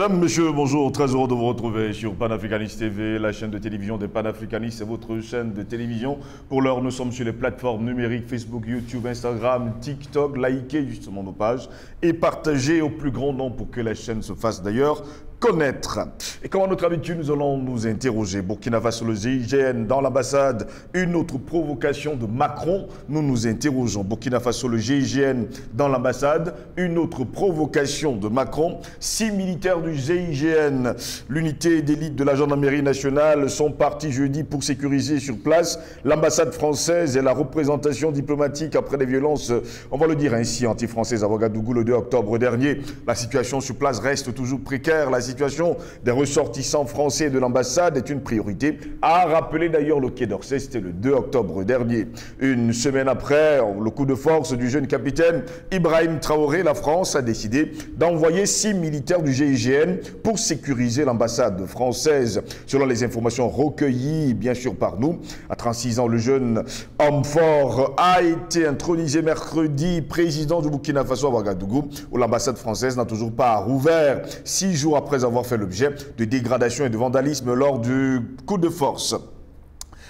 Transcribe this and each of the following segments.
Mesdames, Messieurs, bonjour, très heureux de vous retrouver sur Panafricanist TV, la chaîne de télévision des panafricanistes, c'est votre chaîne de télévision. Pour l'heure, nous sommes sur les plateformes numériques Facebook, YouTube, Instagram, TikTok. Likez justement nos pages et partagez au plus grand nombre pour que la chaîne se fasse d'ailleurs connaître. Et comme à notre habitude, nous allons nous interroger. Burkina Faso, le GIGN dans l'ambassade, une autre provocation de Macron. Nous nous interrogeons. Burkina Faso, le GIGN dans l'ambassade, une autre provocation de Macron. 6 militaires du GIGN, l'unité d'élite de la gendarmerie nationale, sont partis jeudi pour sécuriser sur place l'ambassade française et la représentation diplomatique après les violences, on va le dire ainsi, anti-françaises à Ouagadougou le 2 octobre dernier. La situation sur place reste toujours précaire. La situation des ressortissants français de l'ambassade est une priorité, a rappelé d'ailleurs le Quai d'Orsay, c'était le 2 octobre dernier. Une semaine après le coup de force du jeune capitaine Ibrahim Traoré, la France a décidé d'envoyer 6 militaires du GIGN pour sécuriser l'ambassade française. Selon les informations recueillies, bien sûr par nous, à 36 ans, le jeune homme fort a été intronisé mercredi président du Burkina Faso à Ouagadougou, où l'ambassade française n'a toujours pas rouvert, 6 jours après avoir fait l'objet de dégradations et de vandalisme lors du coup de force.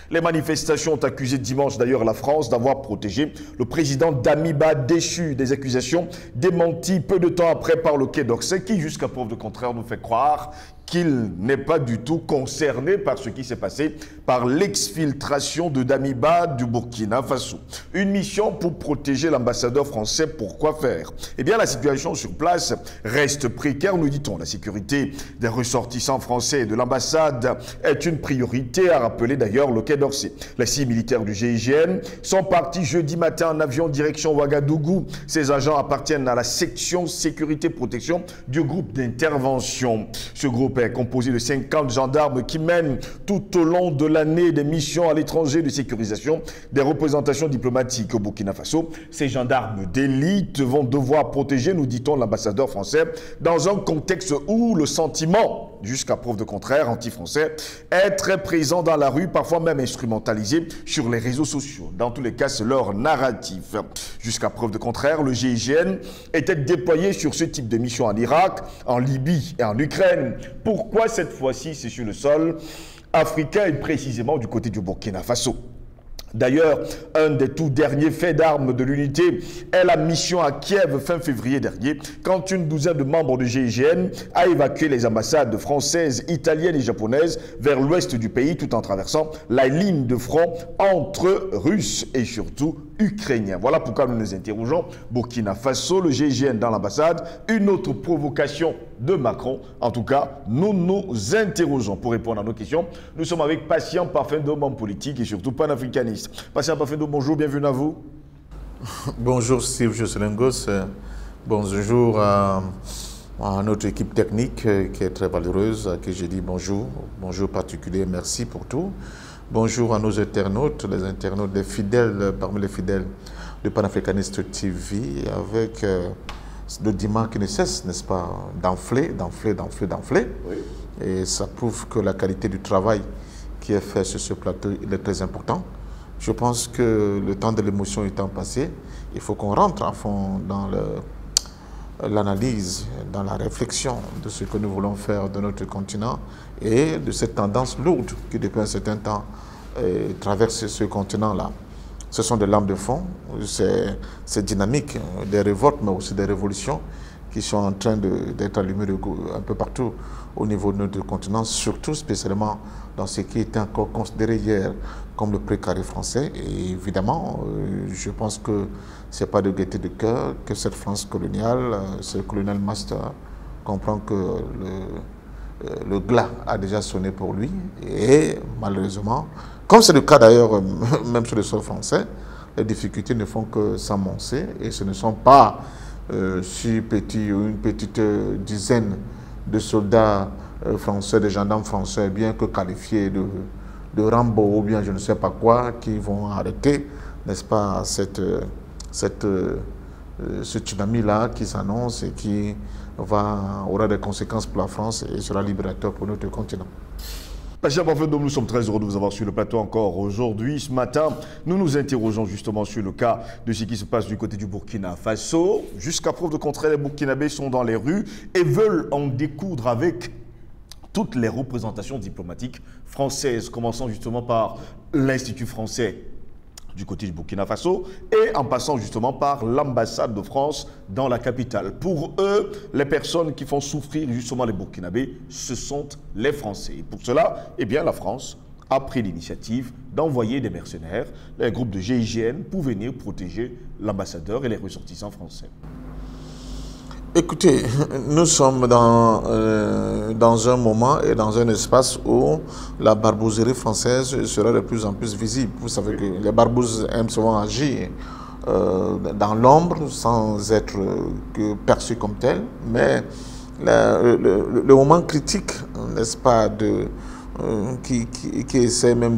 Les manifestations ont accusé dimanche d'ailleurs la France d'avoir protégé le président Damiba déchu, des accusations démenties peu de temps après par le Quai d'Orsay qui, jusqu'à preuve de contraire, nous fait croire qu'il n'est pas du tout concerné par ce qui s'est passé, par l'exfiltration de Damiba du Burkina Faso. Une mission pour protéger l'ambassadeur français, pourquoi faire? Eh bien, la situation sur place reste précaire, nous dit-on. La sécurité des ressortissants français et de l'ambassade est une priorité, a rappelé d'ailleurs le Quai d'Orsay. Les 6 militaires du GIGN sont partis jeudi matin en avion direction Ouagadougou. Ces agents appartiennent à la section sécurité-protection du groupe d'intervention. Ce groupe est composé de 50 gendarmes qui mènent tout au long de l'année des missions à l'étranger de sécurisation des représentations diplomatiques au Burkina Faso. Ces gendarmes d'élite vont devoir protéger, nous dit-on, l'ambassadeur français dans un contexte où le sentiment, jusqu'à preuve de contraire, anti-français, est très présent dans la rue, parfois même instrumentalisé sur les réseaux sociaux. Dans tous les cas, c'est leur narratif. Jusqu'à preuve de contraire, le GIGN était déployé sur ce type de mission en Irak, en Libye et en Ukraine. Pourquoi cette fois-ci c'est sur le sol africain et précisément du côté du Burkina Faso? D'ailleurs, un des tout derniers faits d'armes de l'unité est la mission à Kiev fin février dernier, quand une douzaine de membres du GIGN a évacué les ambassades françaises, italiennes et japonaises vers l'ouest du pays, tout en traversant la ligne de front entre Russes et surtout Ukrainiens. Voilà pourquoi nous nous interrogeons. Burkina Faso, le GIGN dans l'ambassade, une autre provocation de Macron. En tout cas, nous nous interrogeons. Pour répondre à nos questions, nous sommes avec Patient Parfendo, homme politique et surtout panafricaniste. Patient Parfendo, bonjour, bienvenue à vous. Bonjour Steve Josselingos, bonjour à notre équipe technique qui est très valeureuse, à qui je dis bonjour, bonjour particulier, merci pour tout. Bonjour à nos internautes, les internautes, les fidèles, parmi les fidèles de Panafricanist TV, avec le dimanche qui ne cesse, n'est-ce pas, d'enfler. Oui. Et ça prouve que la qualité du travail qui est fait sur ce plateau, il est très important. Je pense que le temps de l'émotion étant passé, il faut qu'on rentre à fond dans l'analyse, dans la réflexion de ce que nous voulons faire de notre continent et de cette tendance lourde qui depuis un certain temps traverse ce continent-là. Ce sont des lames de fond, c'est dynamique, des révoltes mais aussi des révolutions qui sont en train d'être allumées un peu partout au niveau de notre continent, surtout spécialement dans ce qui était encore considéré hier comme le précaré français. Et évidemment, je pense que ce n'est pas de gaieté de cœur que cette France coloniale, ce colonial master, comprend que le glas a déjà sonné pour lui. Et malheureusement, comme c'est le cas d'ailleurs même sur le sol français, les difficultés ne font que s'amoncer et ce ne sont pas si petits ou une petite dizaine de soldats français, de gendarmes français, bien que qualifiés de Rambo ou bien je ne sais pas quoi, qui vont arrêter, n'est-ce pas, ce tsunami-là qui s'annonce et qui aura des conséquences pour la France et sera libérateur pour notre continent. Pacha Parfait-Dôme, nous sommes très heureux de vous avoir sur le plateau encore aujourd'hui. Ce matin, nous nous interrogeons justement sur le cas de ce qui se passe du côté du Burkina Faso. Jusqu'à preuve de contraire, les Burkinabés sont dans les rues et veulent en découdre avec toutes les représentations diplomatiques françaises, commençant justement par l'Institut français du côté du Burkina Faso et en passant justement par l'ambassade de France dans la capitale. Pour eux, les personnes qui font souffrir justement les Burkinabés, ce sont les Français. Et pour cela, eh bien, la France a pris l'initiative d'envoyer des mercenaires, les groupes de GIGN, pour venir protéger l'ambassadeur et les ressortissants français. Écoutez, nous sommes dans un moment et dans un espace où la barbouzerie française sera de plus en plus visible. Vous savez que les barbouzes aiment souvent agir dans l'ombre sans être perçus comme tels, mais le moment critique, n'est-ce pas, qui essaie même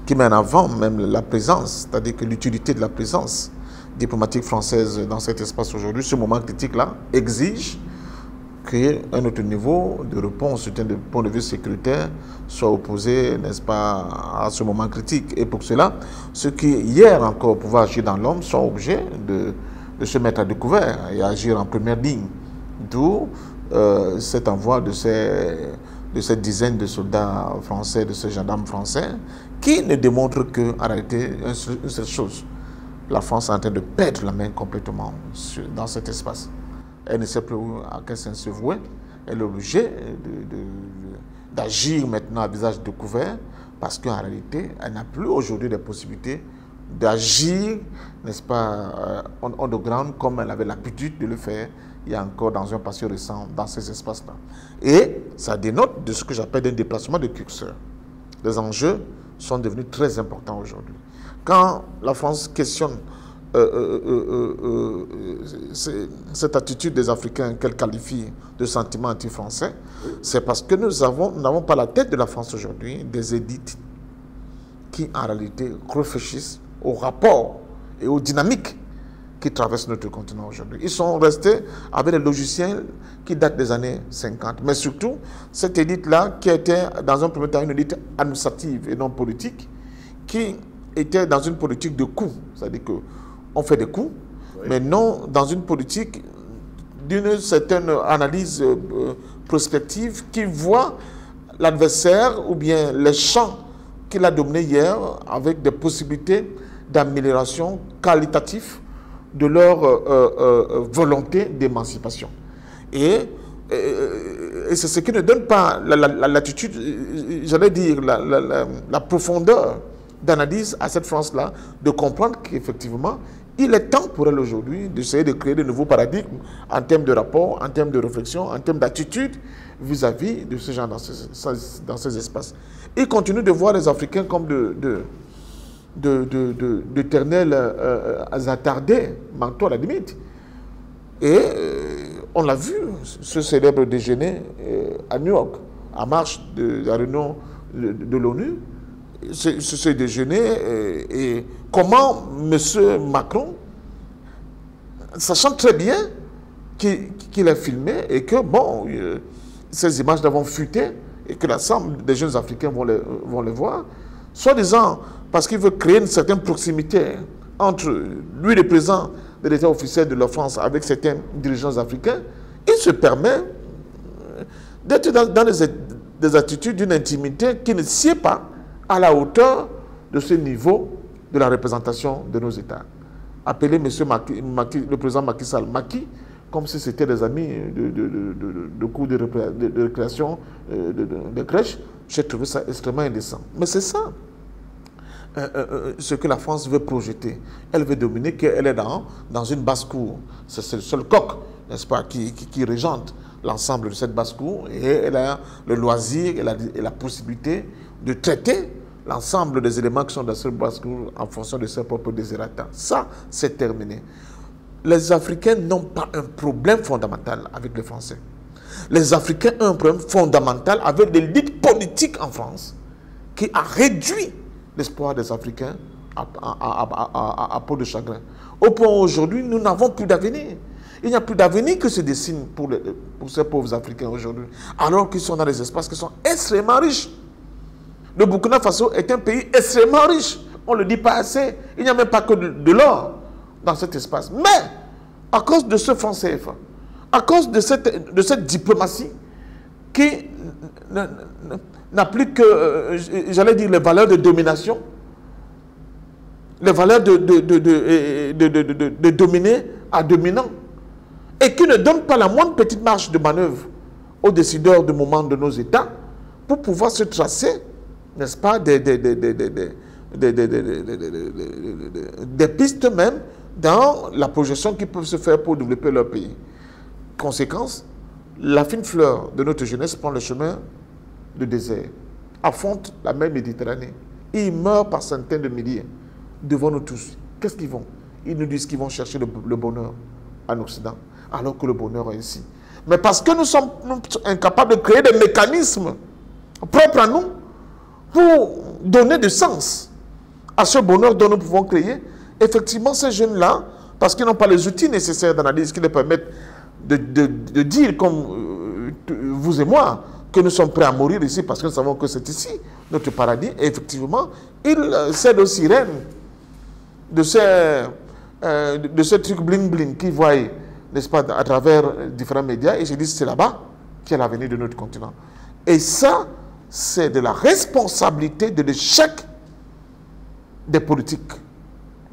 qui met en avant même la présence, c'est-à-dire que l'utilité de la présence diplomatique française dans cet espace aujourd'hui, ce moment critique-là exige qu'un autre niveau de réponse d'un point de vue sécuritaire soit opposé, n'est-ce pas, à ce moment critique. Et pour cela, ceux qui, hier encore, pouvaient agir dans l'ombre sont obligés de se mettre à découvert et agir en première ligne. D'où cet envoi de ces dizaines de soldats français, de ces gendarmes français, qui ne démontrent qu'en réalité une seule chose. La France est en train de perdre la main complètement dans cet espace. Elle ne sait plus à quel sens se vouer. Elle est obligée d'agir maintenant à visage découvert parce qu'en réalité, elle n'a plus aujourd'hui des possibilités d'agir, n'est-ce pas, underground comme elle avait l'habitude de le faire il y a encore dans un passé récent dans ces espaces-là. Et ça dénote de ce que j'appelle un déplacement de curseur. Les enjeux sont devenus très importants aujourd'hui. Quand la France questionne cette attitude des Africains qu'elle qualifie de sentiment anti-français, c'est parce que nous n'avons pas la tête de la France aujourd'hui des élites qui en réalité réfléchissent aux rapports et aux dynamiques qui traversent notre continent aujourd'hui. Ils sont restés avec des logiciels qui datent des années 50. Mais surtout, cette élite-là qui était dans un premier temps une élite administrative et non politique, qui était dans une politique de coups, c'est-à-dire qu'on fait des coups, oui, mais non dans une politique d'une certaine analyse prospective qui voit l'adversaire ou bien les champs qu'il a dominés hier avec des possibilités d'amélioration qualitative de leur volonté d'émancipation. Et c'est ce qui ne donne pas l'attitude, j'allais dire, la profondeur d'analyse à cette France-là, de comprendre qu'effectivement, il est temps pour elle aujourd'hui d'essayer de créer de nouveaux paradigmes en termes de rapport, en termes de réflexion, en termes d'attitude vis-à-vis de ce genre dans ces espaces. Ils continuent de voir les Africains comme d'éternels attardés, manteaux à la limite. Et on l'a vu, ce célèbre déjeuner à New York, en marche de la réunion de l'ONU, ce déjeuner et comment M. Macron, sachant très bien qu'il est filmé et que bon, ces images vont fuiter et que l'ensemble des jeunes Africains vont les voir, soi-disant parce qu'il veut créer une certaine proximité entre lui, le président de l'État officiel de la France, avec certains dirigeants africains, il se permet d'être dans des attitudes d'une intimité qui ne sied pas à la hauteur de ce niveau de la représentation de nos États. Appeler le président Macky Sall Macky, comme si c'était des amis de cours de récréation, de crèche, j'ai trouvé ça extrêmement indécent. Mais c'est ça, ce que la France veut projeter. Elle veut dominer, qu'elle est dans une basse-cour. C'est le seul coq, n'est-ce pas, qui régente l'ensemble de cette basse-cour, et elle a le loisir et la possibilité de traiter l'ensemble des éléments qui sont dans cette basse-cour en fonction de ses propres désirata. Ça, c'est terminé. Les Africains n'ont pas un problème fondamental avec les Français. Les Africains ont un problème fondamental avec l'élite politique en France qui a réduit l'espoir des Africains à peau de chagrin. Au point où aujourd'hui, nous n'avons plus d'avenir. Il n'y a plus d'avenir que se dessine pour ces pauvres Africains aujourd'hui, alors qu'ils sont dans des espaces qui sont extrêmement riches. Le Burkina Faso est un pays extrêmement riche. On ne le dit pas assez. Il n'y a même pas que de l'or dans cet espace. Mais, à cause de ce franc CFA, à cause de cette diplomatie qui n'a plus que, j'allais dire, les valeurs de domination, les valeurs de dominer à dominant, et qui ne donne pas la moindre petite marge de manœuvre aux décideurs de moment de nos États pour pouvoir se tracer, n'est-ce pas, des pistes même dans la projection qu'ils peuvent se faire pour développer leur pays. Conséquence, la fine fleur de notre jeunesse prend le chemin du désert, affronte la mer Méditerranée. Ils meurent par centaines de milliers devant nous tous. Qu'est-ce qu'ils vont? Ils nous disent qu'ils vont chercher le bonheur en Occident, alors que le bonheur est ici. Mais parce que nous sommes incapables de créer des mécanismes propres à nous pour donner du sens à ce bonheur dont nous pouvons créer, effectivement, ces jeunes-là, parce qu'ils n'ont pas les outils nécessaires d'analyse qui les permettent de dire, comme vous et moi, que nous sommes prêts à mourir ici parce que nous savons que c'est ici notre paradis. Et effectivement, ils cèdent aux sirènes de ces trucs bling-bling qu'ils voient, n'est-ce pas, à travers différents médias, et je dis c'est là-bas qu'est l'avenir de notre continent. Et ça, c'est de la responsabilité de l'échec des politiques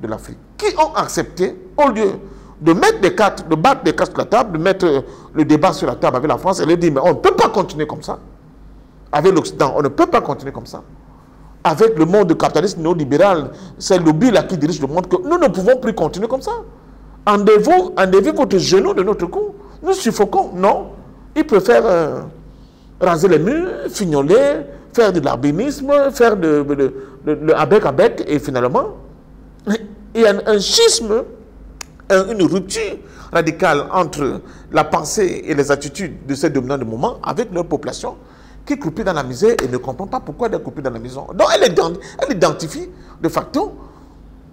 de l'Afrique, qui ont accepté, au lieu de mettre des cartes, de battre des cartes sur la table, de mettre le débat sur la table avec la France, et de dire, mais on ne peut pas continuer comme ça. Avec l'Occident, on ne peut pas continuer comme ça. Avec le monde capitaliste néolibéral, c'est le lobby là qui dirige le monde, que nous ne pouvons plus continuer comme ça. Enlevez votre genou de notre cou. Nous suffoquons. Non. Ils préfèrent raser les murs, fignoler, faire de l'arbinisme, faire le avec, et finalement, il y a un schisme, une rupture radicale entre la pensée et les attitudes de ces dominants de moment avec leur population qui croupit dans la misère et ne comprend pas pourquoi elle est croupie dans la misère. Donc elle identifie de facto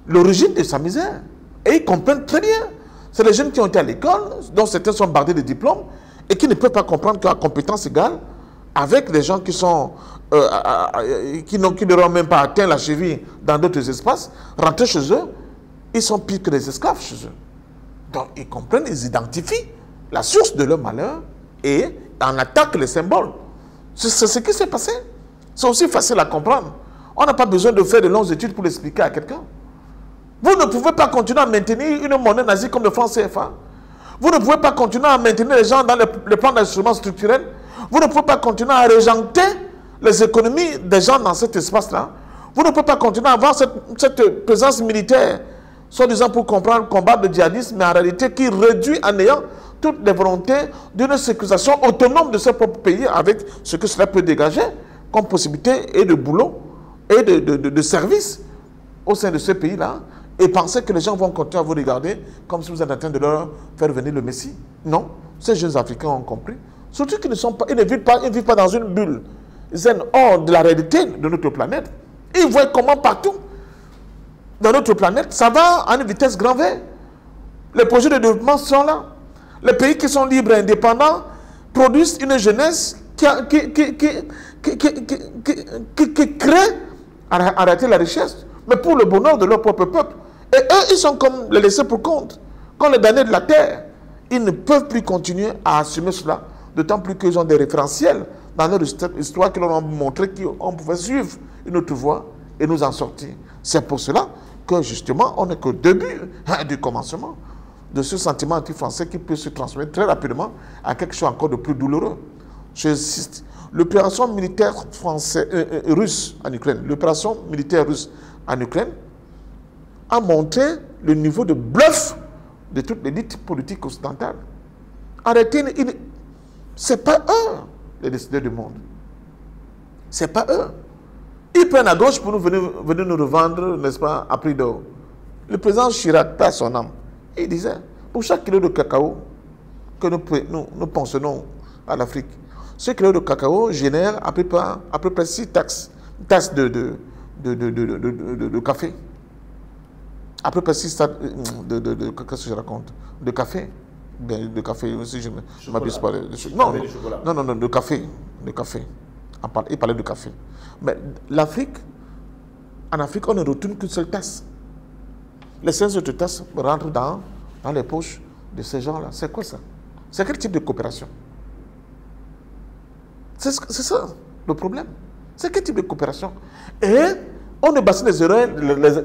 l'origine de sa misère. Et ils comprennent très bien. C'est les jeunes qui ont été à l'école, dont certains sont bardés de diplômes, et qui ne peuvent pas comprendre qu'à compétence égale, avec des gens qui sont qui n'auront même pas atteint la cheville dans d'autres espaces, rentrer chez eux, ils sont pires que des esclaves chez eux. Donc ils comprennent, ils identifient la source de leur malheur et en attaquent les symboles. C'est ce qui s'est passé. C'est aussi facile à comprendre. On n'a pas besoin de faire de longues études pour l'expliquer à quelqu'un. Vous ne pouvez pas continuer à maintenir une monnaie nazie comme le franc CFA. Vous ne pouvez pas continuer à maintenir les gens dans le plan d'instruments structurels. Vous ne pouvez pas continuer à régenter les économies des gens dans cet espace-là. Vous ne pouvez pas continuer à avoir cette présence militaire, soi-disant pour combattre le djihadisme, mais en réalité qui réduit en ayant toutes les volontés d'une sécurisation autonome de ce propre pays avec ce que cela peut dégager comme possibilité et de boulot et de service au sein de ce pays-là. Et penser que les gens vont continuer à vous regarder comme si vous êtes en train de leur faire venir le Messie. Non, ces jeunes Africains ont compris. Surtout qu'ils ne vivent pas dans une bulle zen hors de la réalité de notre planète. Ils voient comment partout dans notre planète, ça va à une vitesse grand V. Les projets de développement sont là. Les pays qui sont libres et indépendants produisent une jeunesse qui crée en réalité la richesse, mais pour le bonheur de leur propre peuple. Et eux, ils sont comme les laissés pour compte, comme les damnés de la terre. Ils ne peuvent plus continuer à assumer cela, d'autant plus qu'ils ont des référentiels dans leur histoire qui leur ont montré qu'on pouvait suivre une autre voie et nous en sortir. C'est pour cela que justement, on n'est qu'au début du commencement de ce sentiment anti-français qui peut se transmettre très rapidement à quelque chose encore de plus douloureux. J'insiste, l'opération militaire russe en Ukraine, l'opération militaire russe en Ukraine a montré le niveau de bluff de toute l'élite politique occidentale. Arrêtez, ce n'est pas eux les décideurs du monde. Ce n'est pas eux. Ils prennent à gauche pour nous venir nous revendre, n'est-ce pas, à prix d'or. Le président Chirac, par son âme, il disait, pour chaque kilo de cacao que nous pensionnons à l'Afrique, ce kilo de cacao génère à peu près 6 tasses de café. À peu près 6 tasses qu'est-ce que je raconte? De café. De café aussi, je ne m'abuse pas. Non, de café. Il parlait de café. Mais l'Afrique, en Afrique, on ne retourne qu'une seule tasse. Les 16 autres tasses rentrent dans les poches de ces gens-là. C'est quoi ça? C'est quel type de coopération? C'est ça le problème. C'est quel type de coopération? Et on ne bassine les oreilles,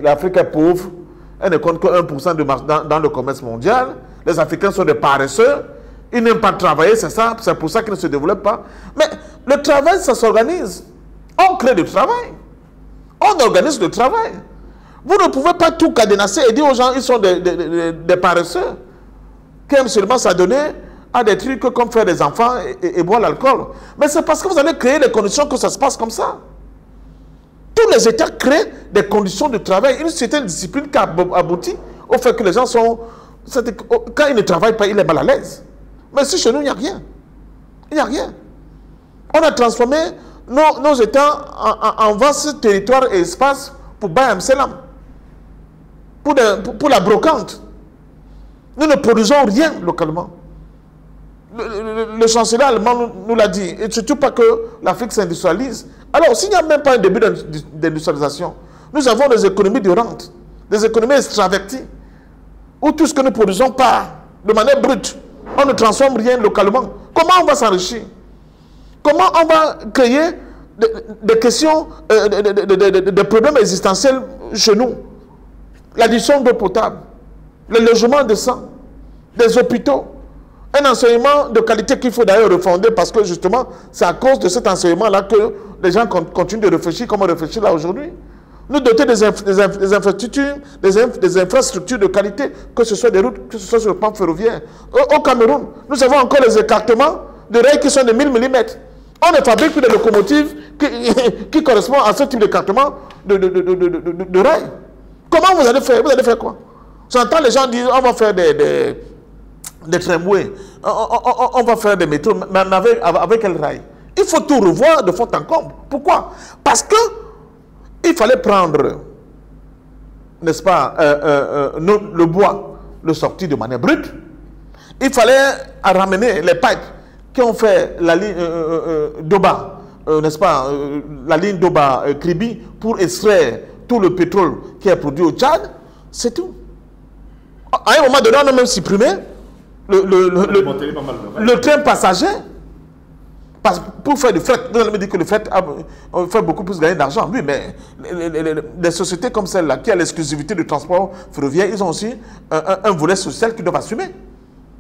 l'Afrique est pauvre, elle ne compte que 1% de marge dans le commerce mondial, les Africains sont des paresseux, ils n'aiment pas travailler, c'est ça, c'est pour ça qu'ils ne se développent pas. Mais le travail, ça s'organise. On crée du travail. On organise le travail. Vous ne pouvez pas tout cadenasser et dire aux gens ils sont des paresseux, qui aiment seulement s'adonner à des trucs comme faire des enfants et boire l'alcool. Mais c'est parce que vous allez créer les conditions que ça se passe comme ça. Tous les États créent des conditions de travail, une certaine discipline qui aboutit au fait que les gens sont... Quand ils ne travaillent pas, ils sont mal à l'aise. Mais si chez nous, il n'y a rien. Il n'y a rien. On a transformé nos États en vastes territoires et espaces pour Bayam Selam. Pour la brocante. Nous ne produisons rien localement. Le chancelier allemand nous l'a dit. Et surtout pas que l'Afrique s'industrialise. Alors, s'il n'y a même pas un début d'industrialisation, nous avons des économies de rente, des économies extraverties, où tout ce que nous produisons part de manière brute. On ne transforme rien localement. Comment on va s'enrichir? Comment on va créer des questions, des problèmes existentiels chez nous? L'addition d'eau potable, le logement décent, des hôpitaux, un enseignement de qualité qu'il faut d'ailleurs refonder parce que justement, c'est à cause de cet enseignement-là que les gens continuent de réfléchir comme on réfléchit là aujourd'hui. Nous doter des infrastructures, des infrastructures de qualité, que ce soit des routes, que ce soit sur le plan ferroviaire. Au Cameroun, nous avons encore les écartements de rails qui sont de 1000 mm. On ne fabrique plus de locomotives qui correspondent à ce type d'écartement de rails. Comment vous allez faire? Vous allez faire quoi? J'entends les gens dire on va faire des tramways, on va faire des métros, mais avec quel rail? Il faut tout revoir de fond en comble. Pourquoi? Parce que il fallait prendre, n'est-ce pas, le bois, le sortir de manière brute. Il fallait ramener les pipes qui ont fait la ligne d'Oba, n'est-ce pas, la ligne d'Oba-Kribi pour extraire tout le pétrole qui est produit au Tchad. C'est tout. À un moment donné, on a même supprimé le train passager. Pour faire du fret, vous allez me dire que le fret fait beaucoup plus gagner d'argent. Oui, mais les sociétés comme celle-là, qui a l'exclusivité du transport ferroviaire, ils ont aussi un volet social qu'ils doivent assumer.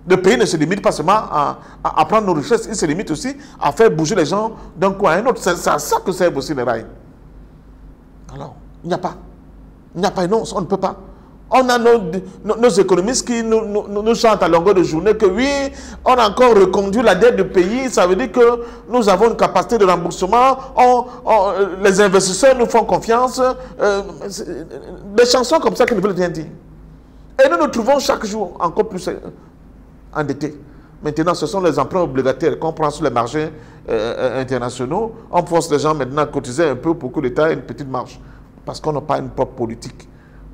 Le pays ne se limite pas seulement à prendre nos richesses, il se limite aussi à faire bouger les gens d'un coin à un autre. C'est à ça que servent aussi les rails. Alors, il n'y a pas. Il n'y a pas, non, on ne peut pas. On a nos économistes qui nous chantent à longueur de journée que oui, on a encore reconduit la dette du pays. Ça veut dire que nous avons une capacité de remboursement. Les investisseurs nous font confiance. Des chansons comme ça qui ne veulent rien dire. Et nous nous trouvons chaque jour encore plus endettés. Maintenant, ce sont les emprunts obligataires qu'on prend sur les marchés internationaux. On force les gens maintenant à cotiser un peu pour que l'État ait une petite marge. Parce qu'on n'a pas une propre politique.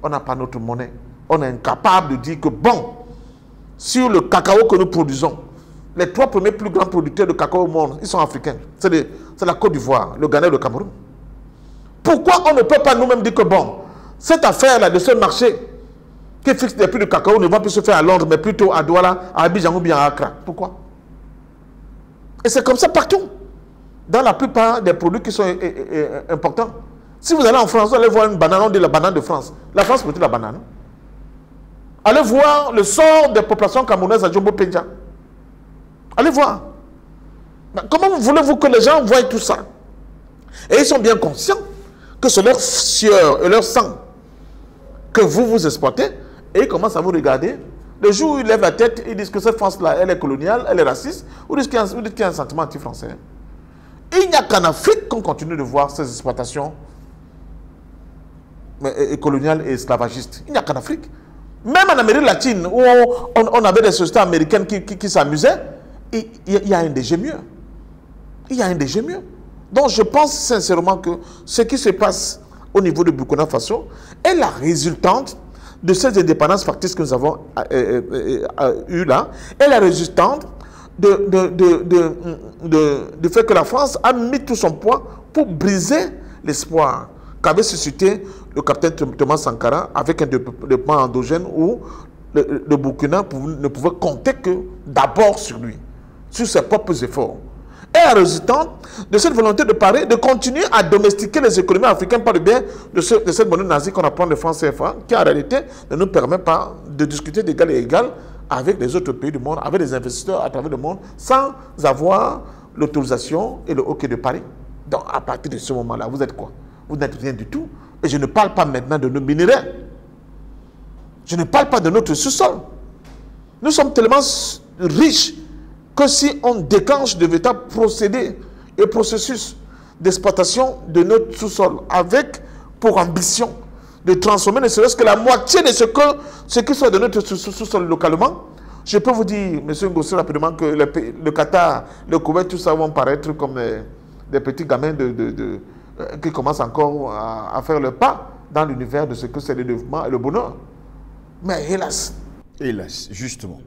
On n'a pas notre monnaie. On est incapable de dire que, bon, sur le cacao que nous produisons, les 3 premiers plus grands producteurs de cacao au monde, ils sont africains. C'est la Côte d'Ivoire, le Ghana et le Cameroun. Pourquoi on ne peut pas nous-mêmes dire que, bon, cette affaire-là de ce marché qui fixe les prix du cacao ne va plus se faire à Londres, mais plutôt à Douala, à Abidjan ou bien à Accra? Pourquoi? Et c'est comme ça partout. Dans la plupart des produits qui sont importants. Si vous allez en France, vous allez voir une banane, on dit la banane de France. La France produit la banane. Allez voir le sort des populations camerounaises à Djombo Pédia. Allez voir. Comment voulez-vous que les gens voient tout ça? Et ils sont bien conscients que c'est leur sueur et leur sang que vous exploitez. Et ils commencent à vous regarder. Le jour où ils lèvent la tête, ils disent que cette France-là, elle est coloniale, elle est raciste, ou disent qu'il y a un sentiment anti-français. Il n'y a qu'en Afrique qu'on continue de voir ces exploitations coloniales et esclavagistes. Il n'y a qu'en Afrique. Même en Amérique latine, où on avait des sociétés américaines qui s'amusaient, il y a un DG mieux. Il y a un DG mieux. Donc je pense sincèrement que ce qui se passe au niveau de Burkina Faso est la résultante de ces indépendances factices que nous avons eues là, est la résultante du fait que la France a mis tout son poids pour briser l'espoir qu'avait suscité le capitaine Thomas Sankara avec un développement endogène où le Burkina ne pouvait compter que d'abord sur lui, sur ses propres efforts. Et en résultant de cette volonté de Paris de continuer à domestiquer les économies africaines par le biais de cette monnaie nazie qu'on apprend de France CFA, qui en réalité ne nous permet pas de discuter d'égal et égal avec les autres pays du monde, avec les investisseurs à travers le monde, sans avoir l'autorisation et le hockey de Paris. Donc à partir de ce moment-là, vous êtes quoi? Vous n'êtes rien du tout. Et je ne parle pas maintenant de nos minéraux. Je ne parle pas de notre sous-sol. Nous sommes tellement riches que si on déclenche de véritables procédés et processus d'exploitation de notre sous-sol avec pour ambition de transformer ne serait-ce que la moitié de ce qui soit de notre sous-sol localement, je peux vous dire, M. Ngossé, rapidement, que le Qatar, le Koweït, tout ça vont paraître comme des petits gamins qui commencent encore à faire le pas dans l'univers de ce que c'est le développement et le bonheur. Mais hélas. Hélas, justement.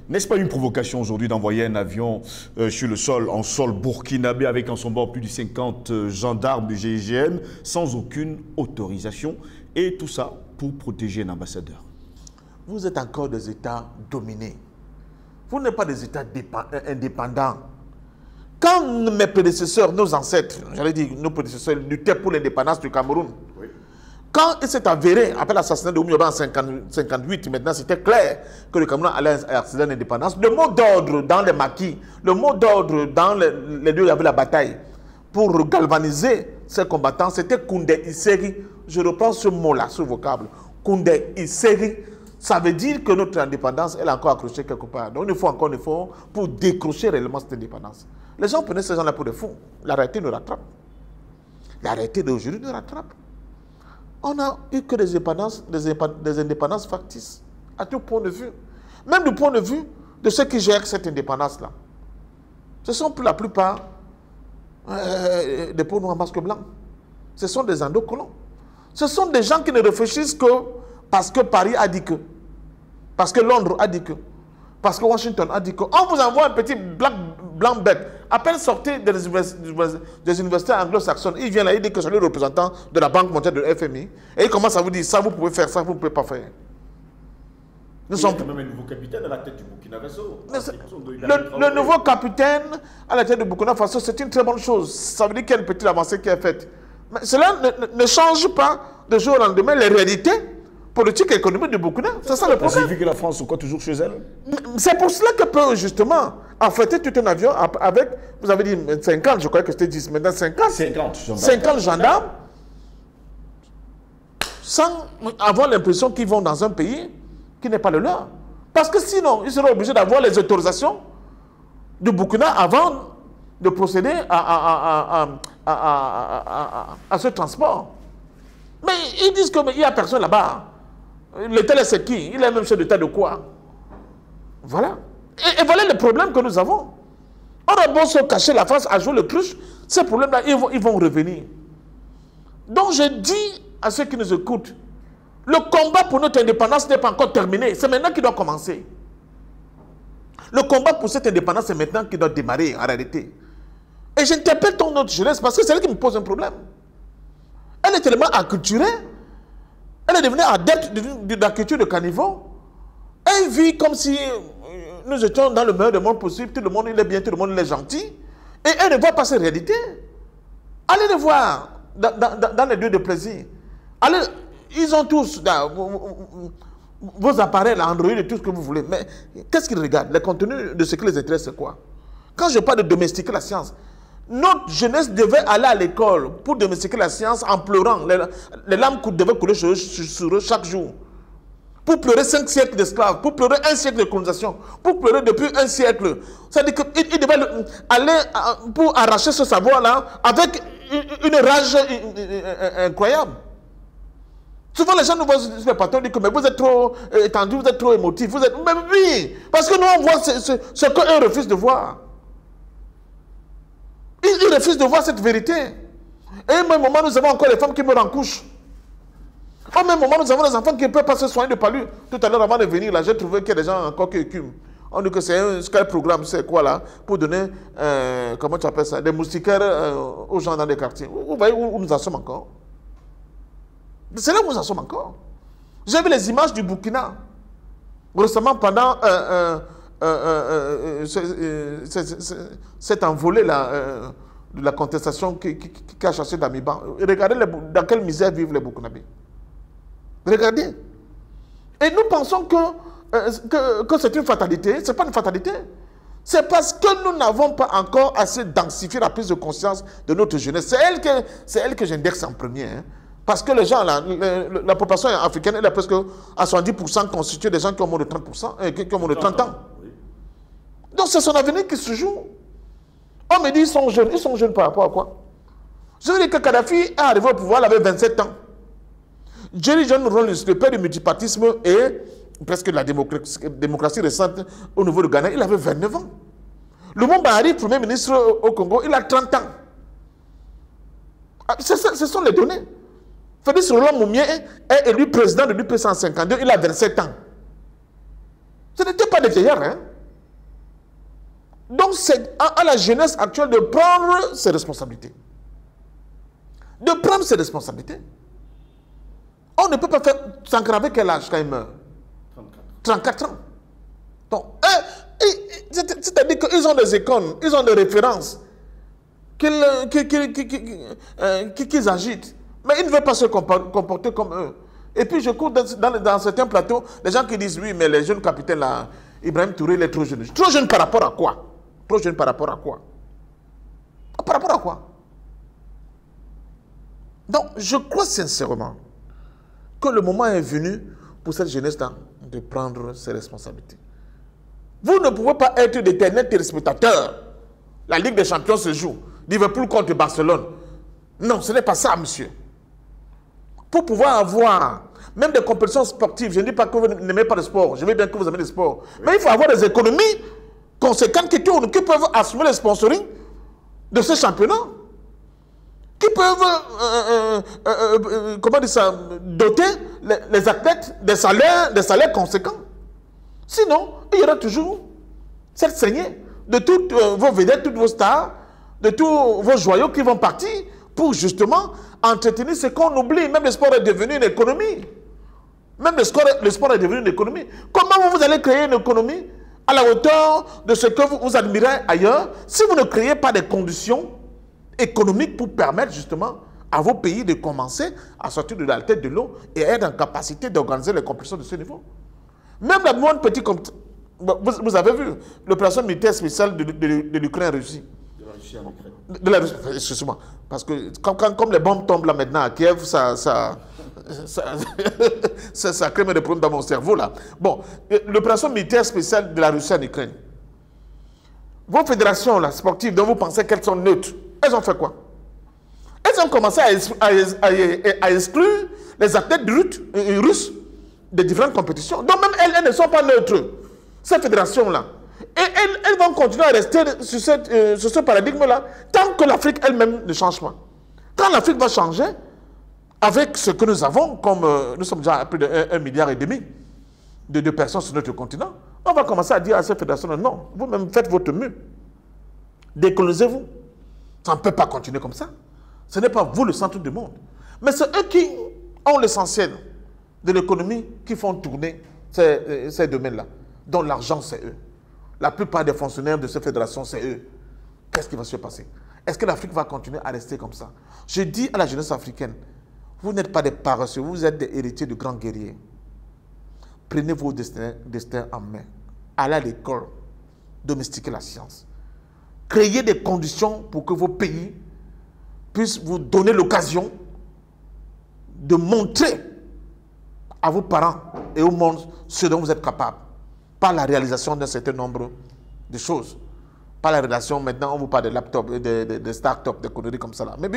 N'est-ce pas une provocation aujourd'hui d'envoyer un avion sur le sol, en sol burkinabé, avec en son bord plus de 50 gendarmes du GIGN, sans aucune autorisation, et tout ça pour protéger un ambassadeur? Vous êtes encore des États dominés. Vous n'êtes pas des États indépendants. Quand mes prédécesseurs, nos ancêtres, j'allais dire nos prédécesseurs, luttaient pour l'indépendance du Cameroun, oui. Quand il s'est avéré, après l'assassinat de Oumioba en 1958, maintenant c'était clair que le Cameroun allait accéder à l'indépendance, le mot d'ordre dans les maquis, le mot d'ordre dans les lieux où il y avait la bataille, pour galvaniser ces combattants, c'était Koundé Isseri. Je reprends ce mot-là, ce vocable. Koundé Isseri, ça veut dire que notre indépendance, elle est encore accrochée quelque part. Donc il faut encore un effort pour décrocher réellement cette indépendance. Les gens prenaient ces gens-là pour des fous. La réalité nous rattrape. La réalité d'aujourd'hui nous rattrape. On n'a eu que des indépendances factices, à tout point de vue. Même du point de vue de ceux qui gèrent cette indépendance-là. Ce sont pour la plupart des peaux noires masques blancs. Ce sont des endocolons. Ce sont des gens qui ne réfléchissent que parce que Paris a dit que, parce que Londres a dit que, parce que Washington a dit que. On vous envoie un petit blanc bête, à peine sorti des universités anglo-saxonnes. Il vient là, il dit que c'est le représentant de la Banque mondiale de FMI. Et il commence à vous dire, ça vous pouvez faire, ça vous ne pouvez pas faire. Il y a quand même un nouveau capitaine à la tête du Burkina Faso. Le nouveau capitaine à la tête du Burkina Faso, c'est une très bonne chose. Ça veut dire qu'il y a une petite avancée qui est faite. Mais cela ne change pas de jour au lendemain les réalités politiques et économiques du Burkina. C'est ça le problème. J'ai vu que la France est toujours chez elle. C'est pour cela que peut justement affréter tout un avion avec, vous avez dit 50, je crois que c'était 10, maintenant 50 gendarmes, sans avoir l'impression qu'ils vont dans un pays qui n'est pas le leur. Parce que sinon, ils seront obligés d'avoir les autorisations du Burkina avant de procéder à ce transport. Mais ils disent qu'il n'y a personne là-bas. L'État, c'est qui? Il est même chef d'État de quoi? Voilà. Et voilà le problème que nous avons. On a beau se cacher, la France à jouer le cruche, ces problèmes-là, ils vont revenir. Donc je dis à ceux qui nous écoutent, le combat pour notre indépendance n'est pas encore terminé. C'est maintenant qu'il doit commencer. Le combat pour cette indépendance, c'est maintenant qu'il doit démarrer, en réalité. Et j'interpelle notre jeunesse parce que c'est elle qui me pose un problème. Elle est tellement acculturée. Elle est devenue adepte de la culture de caniveau. Elle vit comme si nous étions dans le meilleur des mondes possible. Tout le monde il est bien, tout le monde il est gentil. Et elle ne voit pas ces réalités. Allez les voir dans les lieux de plaisir. Allez, ils ont tous vos appareils, Android et tout ce que vous voulez. Mais qu'est-ce qu'ils regardent? Le contenu de ce qui les intéresse, c'est quoi? Quand je parle de domestiquer la science, notre jeunesse devait aller à l'école pour domestiquer la science en pleurant. Les larmes devaient couler sur eux chaque jour. Pour pleurer 5 siècles d'esclaves, pour pleurer 1 siècle de colonisation, pour pleurer depuis 1 siècle. C'est-à-dire qu'ils devaient aller pour arracher ce savoir-là avec une rage incroyable. Souvent, les gens nous voient sur les patrons et disent que mais vous êtes trop étendu, vous êtes trop émotif. Vous êtes... Mais oui, parce que nous, on voit ce qu'eux refusent de voir. Ils refusent de voir cette vérité. Et au même moment, nous avons encore les femmes qui meurent en couche. Au même moment, nous avons des enfants qui ne peuvent pas se soigner de palu. Tout à l'heure, avant de venir, là, j'ai trouvé qu'il y a des gens encore qui écument. On dit que c'est un programme, c'est quoi là, pour donner, comment tu appelles ça, des moustiquaires aux gens dans les quartiers. Vous voyez où nous en sommes encore? C'est là où nous en sommes encore. J'ai vu les images du Burkina. Récemment, pendant cette envolée-là, de la contestation qui a chassé Damiba. Regardez dans quelle misère vivent les Burkinabés. Regardez. Et nous pensons que c'est une fatalité. Ce n'est pas une fatalité. C'est parce que nous n'avons pas encore assez densifié la prise de conscience de notre jeunesse. C'est elle que j'indexe en premier. Hein. Parce que les gens, la population africaine, elle est presque à 70% constituée des gens qui ont moins de 30%, qui ont moins de 30 ans. Donc c'est son avenir qui se joue. On me dit ils sont jeunes par rapport à quoi? Je veux dire que Kadhafi est arrivé au pouvoir, il avait 27 ans. Jerry John Rawlings, le père du multipartisme et presque de la démocratie récente au niveau de Ghana, il avait 29 ans. Lumumba Bahari, premier ministre au Congo, il a 30 ans. Ce sont les données. Félix Roland Moumie est élu président de l'UP152, il a 27 ans. Ce n'était pas des vieillards, hein? Donc c'est à la jeunesse actuelle de prendre ses responsabilités. De prendre ses responsabilités. On ne peut pas faire s'engraver quel âge quand il meurt? 34 ans. Donc, c'est-à-dire qu'ils ont des icônes, ils ont des références qu'ils agitent. Mais ils ne veulent pas se comporter comme eux. Et puis je cours dans certains plateaux, les gens qui disent oui, mais les jeunes capitaines là, Ibrahim Touré, il est trop jeune. Trop jeune par rapport à quoi? Trop jeune par rapport à quoi? Par rapport à quoi? Donc, je crois sincèrement que le moment est venu pour cette jeunesse-là de prendre ses responsabilités. Vous ne pouvez pas être d'éternels téléspectateurs. La Ligue des Champions se joue. Liverpool contre Barcelone. Non, ce n'est pas ça, monsieur. Pour pouvoir avoir même des compétitions sportives, je ne dis pas que vous n'aimez pas le sport, je veux bien que vous aimez le sport, mais il faut avoir des économies conséquentes qui peuvent assumer le sponsoring de ce championnat, qui peuvent comment dire ça, doter les athlètes des salaires conséquents. Sinon, il y aura toujours cette saignée de toutes vos vedettes, toutes vos stars, de tous vos joyaux qui vont partir pour justement entretenir ce qu'on oublie. Même le sport est devenu une économie. Même le sport est devenu une économie. Comment vous allez créer une économie à la hauteur de ce que vous admirez ailleurs si vous ne créez pas des conditions économiques pour permettre justement à vos pays de commencer à sortir de la tête de l'eau et être en capacité d'organiser les compétitions de ce niveau. Même la moindre petite... Vous avez vu l'opération militaire spéciale de l'Ukraine-Russie. De la Russie, excusez-moi. Parce que comme les bombes tombent là maintenant à Kiev, ça crée des problèmes dans mon cerveau là. Bon, l'opération militaire spéciale de la Russie en Ukraine. Vos fédérations là, sportives dont vous pensez qu'elles sont neutres, elles ont fait quoi? Elles ont commencé à exclure les athlètes russes de différentes compétitions. Donc même elles ne sont pas neutres, ces fédérations-là. Et elles vont continuer à rester sur ce paradigme-là tant que l'Afrique elle-même ne change pas. Quand l'Afrique va changer, avec ce que nous avons, comme nous sommes déjà à plus de 1,5 milliard de personnes sur notre continent, on va commencer à dire à ces fédérations, non, vous-même faites votre mieux. Décolonisez-vous. Ça ne peut pas continuer comme ça. Ce n'est pas vous le centre du monde. Mais c'est eux qui ont l'essentiel de l'économie qui font tourner ces domaines-là, dont l'argent, c'est eux. La plupart des fonctionnaires de ces fédérations, c'est eux. Qu'est-ce qui va se passer? Est-ce que l'Afrique va continuer à rester comme ça? Je dis à la jeunesse africaine, vous n'êtes pas des paresseux, vous êtes des héritiers de grands guerriers. Prenez vos destins en main. Allez à l'école, domestiquez la science. Créez des conditions pour que vos pays puissent vous donner l'occasion de montrer à vos parents et au monde ce dont vous êtes capables. Par la réalisation d'un certain nombre de choses. Par la réalisation, maintenant, on vous parle de laptops, de start-up, de conneries comme ça. Là. Mais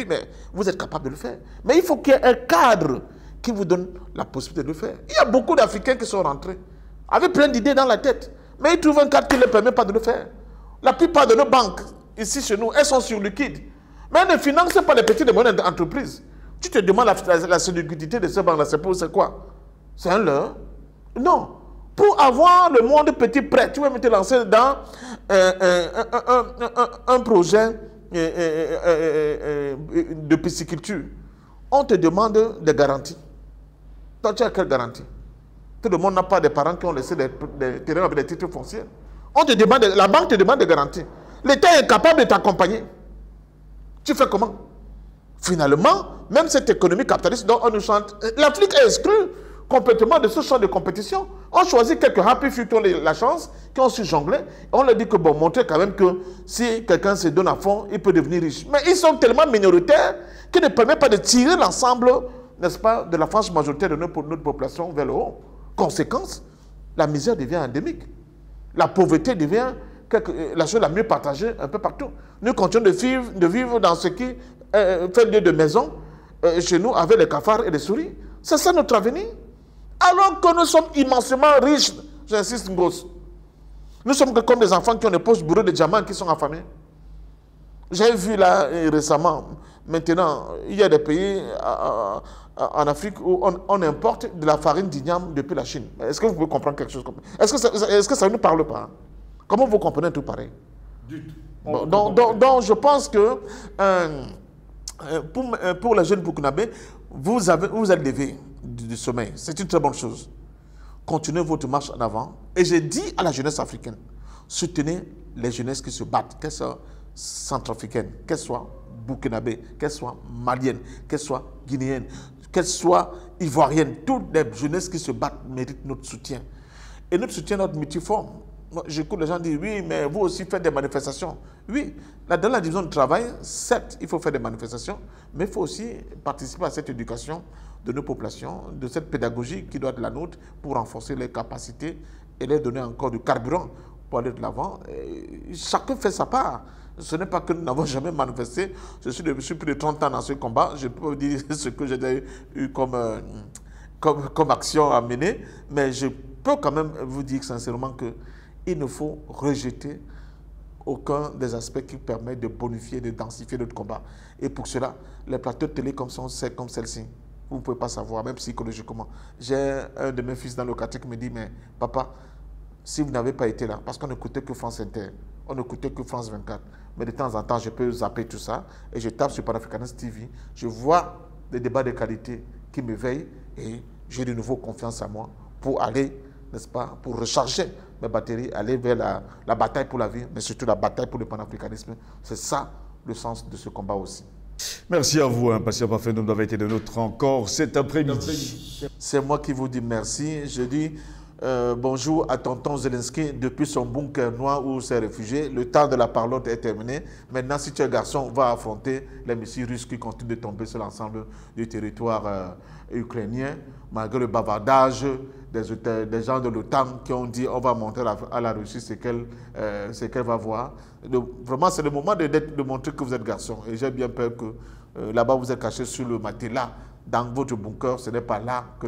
vous êtes capable de le faire. Mais il faut qu'il y ait un cadre qui vous donne la possibilité de le faire. Il y a beaucoup d'Africains qui sont rentrés avec plein d'idées dans la tête. Mais ils trouvent un cadre qui ne leur permet pas de le faire. La plupart de nos banques, ici chez nous, elles sont sur liquide. Mais elles ne financent pas les petites et moyennes entreprises. Tu te demandes la solidité de ces banques-là, c'est quoi? C'est un leurre? Non. Pour avoir le monde petit prêt, tu vas me te lancer dans un projet de pisciculture. On te demande des garanties. Toi, tu as quelle garantie? Tout le monde n'a pas des parents qui ont laissé des terrains avec des titres fonciers. On te demande, la banque te demande des garanties. L'État est incapable de t'accompagner. Tu fais comment? Finalement, même cette économie capitaliste dont on nous chante, l'Afrique est exclue complètement de ce champ de compétition. On choisit quelques happy few qui ont la chance, qui ont su jongler. On leur dit que bon, montrer quand même que si quelqu'un se donne à fond, il peut devenir riche. Mais ils sont tellement minoritaires qu'ils ne permettent pas de tirer l'ensemble, n'est-ce pas, de la frange majorité de notre population vers le haut. Conséquence, la misère devient endémique. La pauvreté devient la chose la mieux partagée un peu partout. Nous continuons de vivre dans ce qui fait lieu de maison chez nous avec les cafards et les souris. C'est ça notre avenir. Alors que nous sommes immensément riches, j'insiste, grosse. Nous sommes comme des enfants qui ont des poches bourrées de diamants qui sont affamés. J'ai vu là récemment, maintenant, il y a des pays en Afrique où on importe de la farine d'igname depuis la Chine. Est-ce que vous pouvez comprendre quelque chose comme ça? Est-ce que ça ne nous parle pas? Comment vous comprenez tout pareil? Du tout. Bon, donc, je pense que pour les jeunes burkinabés, vous êtes levé du sommeil. C'est une très bonne chose. Continuez votre marche en avant. Et j'ai dit à la jeunesse africaine, soutenez les jeunesses qui se battent, qu'elles soient centrafricaines, qu'elles soient burkinabées, qu'elles soient maliennes, qu'elles soient guinéennes, qu'elles soient ivoiriennes. Toutes les jeunesses qui se battent méritent notre soutien. Et notre soutien, notre multiforme. J'écoute les gens dire, oui, mais vous aussi faites des manifestations. Oui, dans la division du travail, certes, il faut faire des manifestations, mais il faut aussi participer à cette éducation de nos populations, de cette pédagogie qui doit être la nôtre pour renforcer les capacités et leur donner encore du carburant pour aller de l'avant. Chacun fait sa part. Ce n'est pas que nous n'avons jamais manifesté. Je suis depuis plus de 30 ans dans ce combat. Je peux vous dire ce que j'ai eu comme action à mener, mais je peux quand même vous dire sincèrement qu'il ne faut rejeter aucun des aspects qui permettent de bonifier, de densifier notre combat. Et pour cela, les plateaux de télé comme celle-ci, vous ne pouvez pas savoir, même psychologiquement. J'ai un de mes fils dans le quartier qui me dit, mais papa, si vous n'avez pas été là, parce qu'on n'écoutait que France Inter, on n'écoutait que France 24, mais de temps en temps, je peux zapper tout ça, et je tape sur Panafricanist TV, je vois des débats de qualité qui me veillent, et j'ai de nouveau confiance en moi pour aller, n'est-ce pas, pour recharger mes batteries, aller vers la bataille pour la vie, mais surtout la bataille pour le panafricanisme. C'est ça le sens de ce combat aussi. Merci à vous, Patient Parfait-Nom, d'avoir été de notre encore cet après-midi. C'est moi qui vous dis merci. Je dis bonjour à tonton Zelensky depuis son bunker noir où s'est réfugié. Le temps de la parlotte est terminé. Maintenant, si tu es garçon, va affronter les missiles russes qui continuent de tomber sur l'ensemble du territoire ukrainien, malgré le bavardage des gens de l'OTAN qui ont dit on va montrer à la Russie ce qu'elle va voir. Donc, vraiment, c'est le moment de montrer que vous êtes garçon. Et j'ai bien peur que là-bas, vous êtes caché sur le matelas. Dans votre bunker, ce n'est pas là que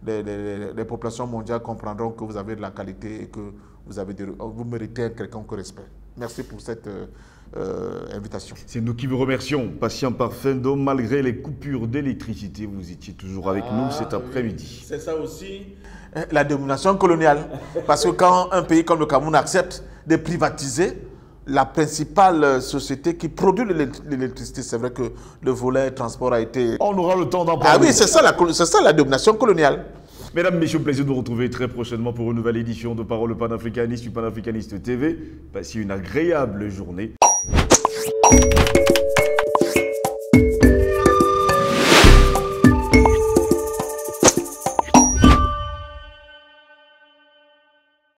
les populations mondiales comprendront que vous avez de la qualité et que vous méritez un quelconque respect. Merci pour cette invitation. C'est nous qui vous remercions, Patient Parfait-Nom. Malgré les coupures d'électricité, vous étiez toujours avec nous cet après-midi. Oui. C'est ça aussi, la domination coloniale. Parce que quand un pays comme le Cameroun accepte de privatiser la principale société qui produit l'électricité, c'est vrai que le volet transport a été... On aura le temps d'en parler. Ah oui, c'est ça la domination coloniale. Mesdames, Messieurs, plaisir de vous retrouver très prochainement pour une nouvelle édition de Parole panafricaniste du Panafricaniste TV. Passez une agréable journée.